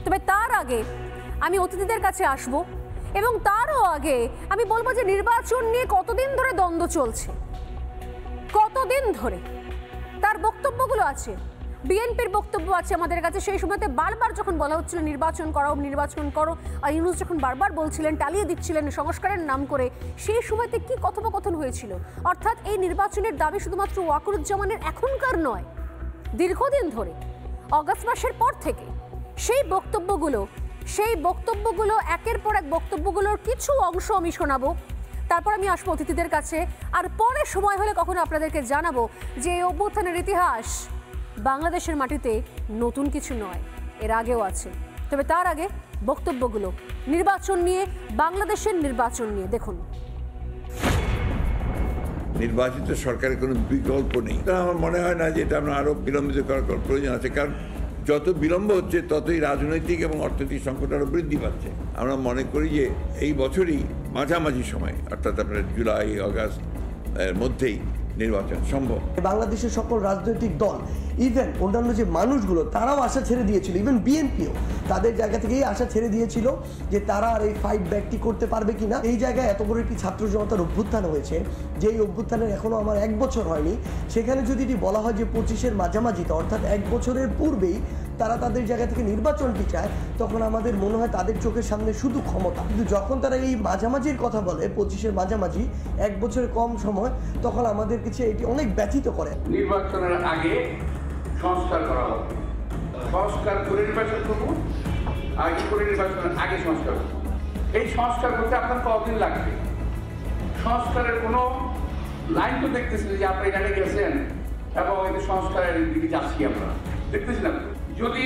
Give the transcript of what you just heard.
তবে তার আগে আমি অতিথিদের কাছে আসব এবং তারও আগে আমি বলবো যে নির্বাচন নিয়ে কতদিন ধরে দ্বন্দ্ব চলছে, কতদিন ধরে তার বক্তব্যগুলো আছে, বিএনপির বক্তব্য আছে আমাদের কাছে। সেই সময়তে বারবার যখন বলা হচ্ছিল নির্বাচন করো, আর ইউনূস যখন বারবার বলছিলেন, টালিয়ে দিচ্ছিলেন সংস্কারের নাম করে, সেই সময়তে কি কথোপকথন হয়েছিল? অর্থাৎ এই নির্বাচনের দাবি শুধুমাত্র ওয়াকরুজ্জামানের এখনকার নয়, দীর্ঘদিন ধরে, অগাস্ট মাসের পর থেকে সেই বক্তব্যগুলো একের পর এক বক্তব্যগুলোর কিছু অংশ আমি শোনাবো। তারপর আমি আসবো অতিথিদের কাছে, আর পরে সময় হলে কখনো আপনাদেরকে জানাবো যে এই অভ্যুত্থানের ইতিহাস বাংলাদেশের মাটিতে নতুন কিছু নয়, এর আগেও আছে। তবে তার আগে বক্তব্যগুলো নির্বাচন নিয়ে, বাংলাদেশের নির্বাচন নিয়ে। দেখুন, নির্বাচিত সরকারের কোনো বিকল্প নেই। আমার মনে হয় না যে এটা আমরা আরো বিলম্বিত করার প্রয়োজন আছে, কারণ যত বিলম্ব হচ্ছে ততই রাজনৈতিক এবং অর্থনৈতিক সংকট আরো বৃদ্ধি পাচ্ছে। আমরা মনে করি যে এই বছরই মাঝামাঝি সময়, অর্থাৎ আপনার জুলাই আগস্ট এর মধ্যেই নির্বাচন সম্ভব। বাংলাদেশের সকল রাজনৈতিক দল, ইভেন অন্যান্য যে মানুষগুলো, তারাও আশা ছেড়ে দিয়েছিল। ইভেন বিএনপিও তাদের জায়গা থেকেই আশা ছেড়ে দিয়েছিল যে তারা আর এই ফাইট ব্যাকটি করতে পারবে কিনা। এই জায়গায় এত বড় একটি ছাত্র জনতার অভ্যুত্থান হয়েছে, যে এই অভ্যুত্থানের এখনো আমার 1 বছর হয়নি। সেখানে যদি এটি বলা হয় যে 25-এর মাঝামাঝিতে, অর্থাৎ 1 বছরের পূর্বেই তারা তাদের জায়গা থেকে নির্বাচনটি চায়, তখন আমাদের মনে হয় তাদের চোখের সামনে শুধু ক্ষমতা। কিন্তু যখন তারা এই মাঝামাঝির কথা বলে, 25-এর মাঝামাঝি, 1 বছরের কম সময়, তখন আমাদের কাছে এটি অনেক ব্যথিত করে। নির্বাচনের আগে সংস্কার করা হবে, সংস্কার করে নির্বাচন করবো, আগে করে নির্বাচনের আগে সংস্কার করবো। এই সংস্কার করতে আপনার কতদিন লাগবে? সংস্কারের কোনো লাইন তো দেখতেছিলেন যে আপনি এখানে গেছেন এবং এই সংস্কারের দিকে যাচ্ছি আমরা দেখতেছিলাম। যদি